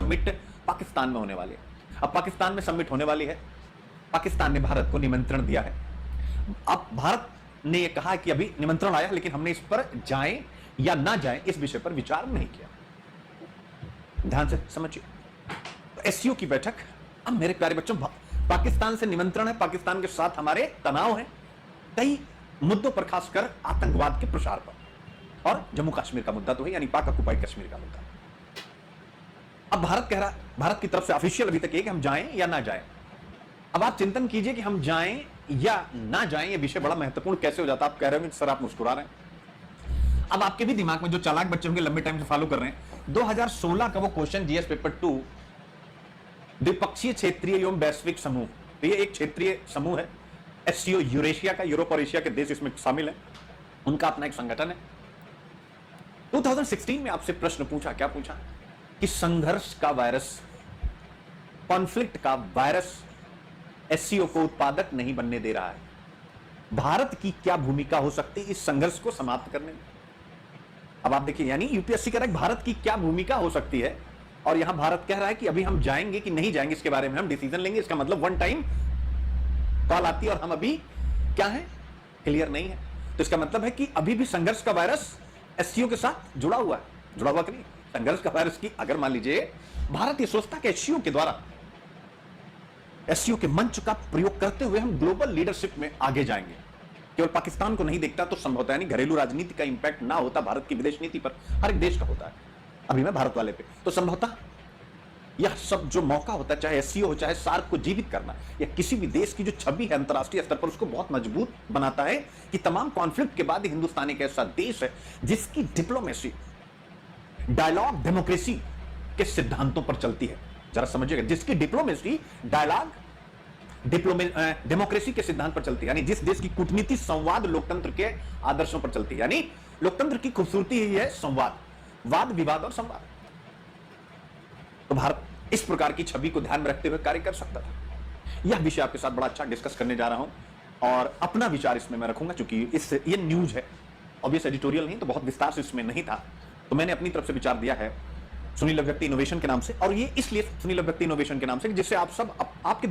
Summit Pakistan में होने वाली है। अब पाकिस्तान में समिट होने वाली है, पाकिस्तान ने भारत को निमंत्रण दिया है। अब भारत ने यह कहा कि अभी निमंत्रण आया, लेकिन हमने इस पर जाएं या ना जाएं इस विषय पर विचार नहीं किया। ध्यान से समझिए, एससीओ की बैठक। अब मेरे प्यारे बच्चों, पाकिस्तान से निमंत्रण है, पाकिस्तान के साथ हमारे तनाव है कई मुद्दों पर, खासकर आतंकवाद के प्रसार पर, और जम्मू कश्मीर का मुद्दा तो है, यानी पाक ऑक्युपाइड कश्मीर का मुद्दा। अब भारत कह रहा, भारत की तरफ से ऑफिशियल अभी तक ये कि हम जाएं या ना जाएं। अब आप चिंतन कीजिए कि हम जाएं या ना जाएं, ये विषय बड़ा महत्वपूर्ण कैसे हो जाता है। आप कह रहे हो सर आप मुस्कुरा रहे हैं। अब आपके भी दिमाग में जो चालाक बच्चे होंगे, लंबे टाइम से फॉलो कर रहे हैं, 2016 का वो क्वेश्चन जीएस पेपर 2, द्विपक्षीय क्षेत्रीय एवं वैश्विक समूह, तो ये एक क्षेत्रीय समूह है, एससीओ, यूरेशिया का, यूरोप और एशिया के देश इसमें शामिल है, उनका अपना एक संगठन है। 2016 में आपसे प्रश्न पूछा, क्या पूछा कि संघर्ष का वायरस, कॉन्फ्लिक्ट का वायरस एससीओ को उत्पादक नहीं बनने दे रहा है, भारत की क्या भूमिका हो सकती है इस संघर्ष को समाप्त करने में। अब आप देखिए, यानी यूपीएससी कह रहा है भारत की क्या भूमिका हो सकती है, और यहां भारत कह रहा है कि अभी हम जाएंगे कि नहीं जाएंगे इसके बारे में हम डिसीजन लेंगे। इसका मतलब वन टाइम कॉल आती है और हम अभी क्या है, क्लियर नहीं है। तो इसका मतलब है कि अभी भी संघर्ष का वायरस एससीओ के साथ जुड़ा हुआ है, जुड़ा हुआ कि नहीं। संघर्ष का वायरस की अगर मान लीजिए भारत ये सोचता कि एससीओ के द्वारा, एससीओ के मंच का प्रयोग करते हुए हम ग्लोबल लीडरशिप में आगे जाएंगे, केवल पाकिस्तान को नहीं देखता तो संभवतः, यानी घरेलू राजनीति का इंपैक्ट ना होता भारत की विदेश नीति पर, हर एक देश का होता है, अभी मैं भारत वाले पे, तो संभवतः यह सब जो मौका होता है, चाहे एससीओ हो चाहे सार्क को जीवित करना, या किसी भी देश की जो छवि है अंतरराष्ट्रीय स्तर पर, उसको बहुत मजबूत बनाता है कि तमाम कॉन्फ्लिक्ट के बाद हिंदुस्तान एक ऐसा देश है जिसकी डिप्लोमेसी डायलॉग डेमोक्रेसी के सिद्धांतों पर चलती है। जरा समझिएगा, जिसकी डिप्लोमेसी डायलॉग डेमोक्रेसी के सिद्धांत पर चलती है, यानी जिस देश की कूटनीति संवाद लोकतंत्र के आदर्शों पर चलती है। यानी लोकतंत्र की खूबसूरती ही है संवाद, वाद विवाद और संवाद। तो भारत इस प्रकार की छवि को ध्यान में रखते हुए कार्य कर सकता था। यह विषय आपके साथ बड़ा अच्छा डिस्कस करने जा रहा हूं, और अपना विचार इसमें मैं रखूंगा, क्योंकि ये न्यूज है, ऑब्वियस एडिटोरियल नहीं, तो बहुत विस्तार से इसमें नहीं था, तो मैंने अपनी तरफ से विचार दिया है सुनील अभ्यक्ति इनोवेशन के नाम से। और ये इसलिए सुनील अभ्यक्ति इनोवेशन के नाम से जिससे आप सब आपके